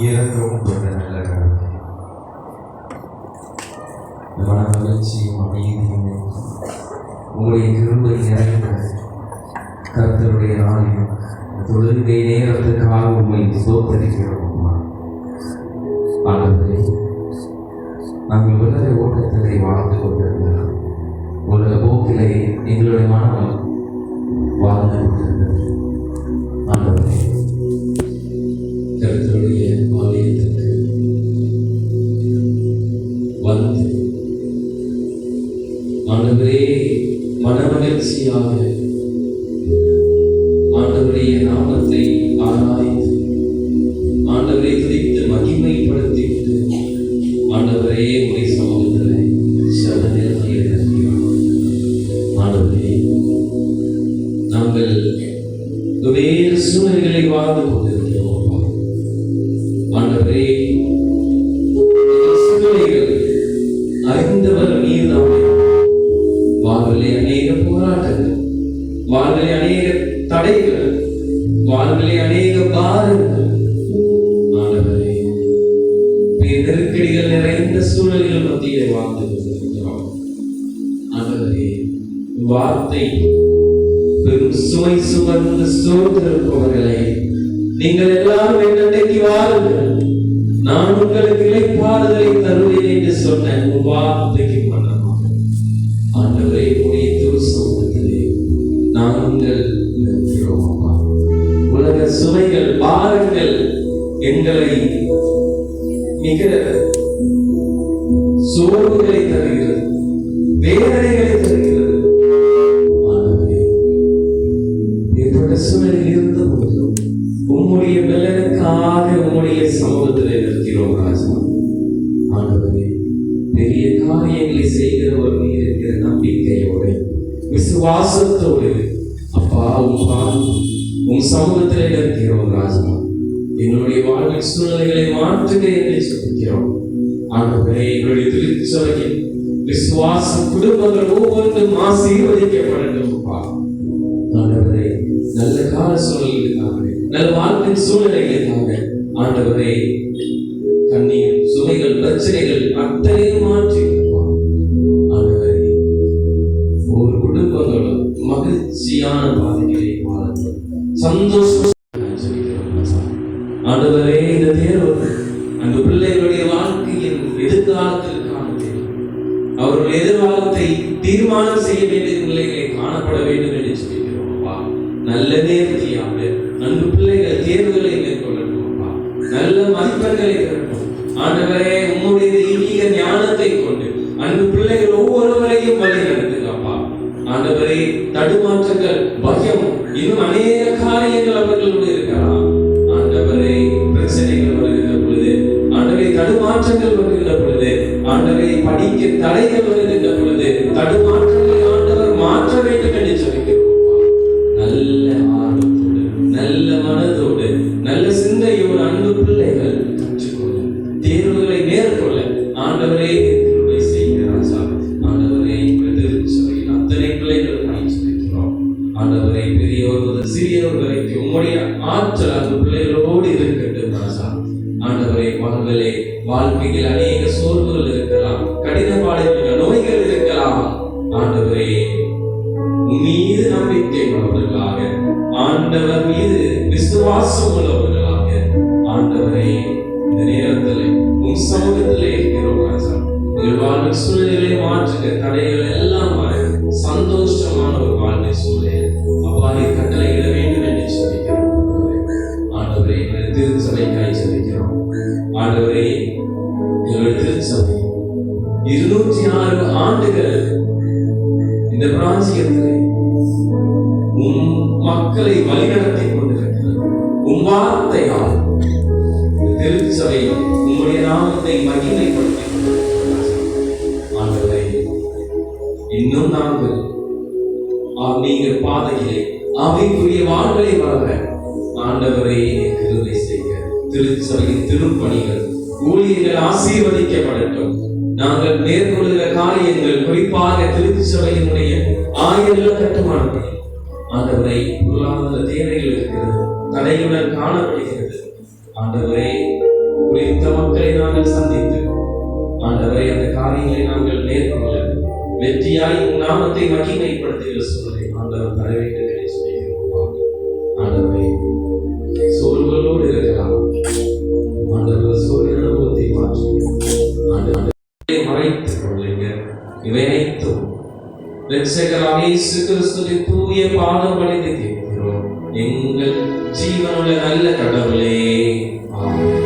இறக்கவும் கொண்ட நல்ல கடவுளே, மன மகிழ்ச்சியும் அமைதியும் உங்களுடைய கிருபை நிறைந்த கர்த்தருடைய நாளிலும் தொழுகை நேரத்துக்காக உண்மை சோதரிக்கிறோம். ஆண்டவரே, நாங்கள் உலக ஓட்டத்திலே வாழ்ந்து கொண்டிருந்தோம். உலக போக்கிலே எங்களுடைய மனம் வாழ்ந்து கொண்டிருந்தது. ஆண்டவரே, கர்த்தருடைய ஆலயத்துக்கு வந்து ஆண்டவரே மனமகிழ்ச்சியாக ஆண்டவருடைய நாமத்தை ஆராய்ந்து ஆண்டவரை துதித்து மகிமைப்படுத்திவிட்டு ஆண்டவரே உடைய சமூகத்தில் ஆண்டவரே, நாங்கள் வேறு சூழ்நிலைகளை வாழ்ந்து கொண்டிருக்கிறோம். ஆண்டவரே, சூழ்நிலைகள் அறிந்தவர் நீர்தானே. வாழ்விலே அநேக போராட்டங்கள், வாழ்விலே அநேக தடைகள், வாழ்விலே அநேக பாரங்கள், ஆண்டவரே நெருக்கடிகள் நிறைந்த சூழல்கள் மத்தியிலே வாழ்ந்து கொண்டிருக்கிறோம். ஆண்டவரே, வார்த்தை பெரும் சுமை சுமந்து சோர்ந்திருப்பவர்களை நீங்கள் எல்லாரும் என்னைக்கு வாருங்கள், நான் உங்களுக்கு இளைப்பாறுதலை தருவேன் என்று சொன்ன வார்த்தைக்கு மன்னமாக ஆண்டவரே உடைய திருசமூகத்திலே நாங்கள் இருக்கிறோம். உலக சுமைகள் பாரங்கள் எங்களை மிக சோர்வுகளை தருகிறது, வேதனைகளை தருகிறது. சூழலில் இருந்த போதும் உம்முடைய பலனுக்காக உம்முடைய சமூகத்திலே நிற்கிறோம் ராஜா. ஆண்டவரே, பெரிய காரியங்களை செய்கிற ஒரு நீர் இருக்கிற நம்பிக்கையோடு விசுவாசத்தோடு அப்பா உம் சமூகத்திலே நிற்கிறோம் ராஜா. எங்களுடைய வாழ்வின் சூழ்நிலைகளை மாற்றுக என்று சொல்கிறோம். ஆண்டவரே, எங்களுடைய திருச்சபையில் விசுவாச குடும்பங்கள் ஒவ்வொன்றும் ஆசீர்வதிக்கப்படட்டும். ஆண்டவரே, நல்ல கால சூழலுக்காக, நல்ல வாழ்க்கை சூழ்நிலைகளுக்காக ஆண்டவரே கண்ணீர் சுமைகள் பிரச்சனைகள் அத்தனையும் மாற்றி ஆண்டவரே ஒவ்வொரு குடும்பங்களும் மகிழ்ச்சியான பாதைகளை வாழணும், சந்தோஷம். ஆண்டவரே, இந்த தேர்வு அந்த பிள்ளைகளுடைய வாழ்க்கையின் எதிர்காலத்திற்கான தேர்வு, அவருடைய எதிர்காலத்தை தீர்மானம் செய்ய வேண்டிய நிலைகளை காணப்பட வேண்டும் என்று சொல்கிறோம். நல்ல நேர்த்தியாக அன்பு பிள்ளைகள் தேர்வுகளை மேற்கொள்ளட்டும். நல்ல மதிப்பெண்களை பெறட்டும். ஆண்டவரே, உம்முடைய தெய்வீக ஞானத்தை கொண்டு அன்பு பிள்ளைகள் ஒவ்வொருவரையும் வழி நடத்துங்கப்பா. ஆண்டவரே, தடுமாற்றங்கள், பயம், இன்னும் அநேக காரியங்கள் அவர்களோடு இருக்கலாம். ஆண்டவரே, பிரச்சனைகள் வருகின்ற பொழுது, ஆண்டவரை தடுமாற்றங்கள் வருகின்ற பொழுது, ஆண்டவரை படிக்க தடைகள் வருகின்ற பொழுது, தடுமாற்றங்களை ஆண்டவர் மாற்ற வேண்டும் என்று சொல்கிறோம். நல்ல ஆர்வத்தோடு, நல்ல மனதோடு, நல்ல சிந்தையோடு அன்பு பிள்ளைகள் கற்றுக்கொள்ள, தேர்வுகளை மேற்கொள்ள ஆண்டவரே கிருபை செய்கிறார். ஆண்டவரே, திருச்சபையில் அத்தனை பிள்ளைகள் சொல்லிக்கிறோம். ஆண்டவரை, பெரியவர் முதல் சிறியவர் வரைக்கும் உம்முடைய ஆற்றல் அந்த பிள்ளைகளோடு இருக்கட்டும் ராஜா. ஆண்டவரை, வாழ்க்கையில் அநேக சோர்வுகள் இருக்கலாம், கடினப்பாடுகள், நோய்கள் இருக்கலாம். ஆண்டவரே, மீது நம்பிக்கை உள்ளவர்களாக, ஆண்டவர் மீது விசுவாசம் உள்ளவர்களாக ஆண்டவரை இந்த நேரத்தில் உன் சமூகத்திலே இருக்கிறோம் ராஜா. வாழ்க்கை சூழ்நிலை மாற்றுக, தடைகள் எல்லாம் சந்தோஷமான ஒரு வாழ்க்கை சூழ்நிலை அவ்வாறு கட்டளையிட வேண்டும் என்று சொல்லிக்கிறோம். ஆண்டவரை, எங்களுடைய திருச்சபைக்காய் சொல்லிக்கிறோம். ஆண்டவரை, எங்களுடைய திருச்சபை 206 ஆண்டுகள் இந்த பிராஞ்சியத்திலே உம் மக்களை வழிநடத்தி கொண்டிருக்கிறது. உம் வார்த்தையால் திருச்சபை உம்முடைய நாமத்தை மகிமைப்படுத்தி ஆண்டவரை, இன்னும் நாங்கள் நீங்கள் பாதையிலே அவைக்குரிய வாழ்வை வளர ஆண்டவரை கிருபை செய்க. திருச்சபையின் திருப்பணிகள், ஊழியர்கள் ஆசீர்வதிக்கப்படட்டும். நாங்கள் மேற்கொள்கிற காரியங்கள், குறிப்பாக திருச்சபையினுடைய ஆயிர கட்டுமானங்கள் ஆண்டவரை பொருளாதார தேவைகள் இருக்கிறது, தடையுடன் காணப்படுகிறது. ஆண்டவரே, குறித்த மக்களை நாங்கள் சந்தித்து ஆண்டவரை அந்த காரியங்களை நாங்கள் மேற்கொள்ள வெற்றியாய் நாமத்தை மகிமைப்படுத்துகிற சூழலை ஆண்டவர் தர வேண்டும் என்று சொல்லியிருக்கிறோம். ஆண்டவரை சோர்வுகளோடு இருக்கலாம். ஆண்டவர் சோர்வின் அனுபவத்தை மாற்றி ஆண்டவரை மறைத்துக் கொள்ளுங்க. இவை அனைத்தும் இரட்சகராகிய இயேசு கிறிஸ்துவின் தூய பாதம் பணிந்து கேட்கிறோம் எங்கள் ஜீவனுள்ள நல்ல கடவுளே. ஆமென்.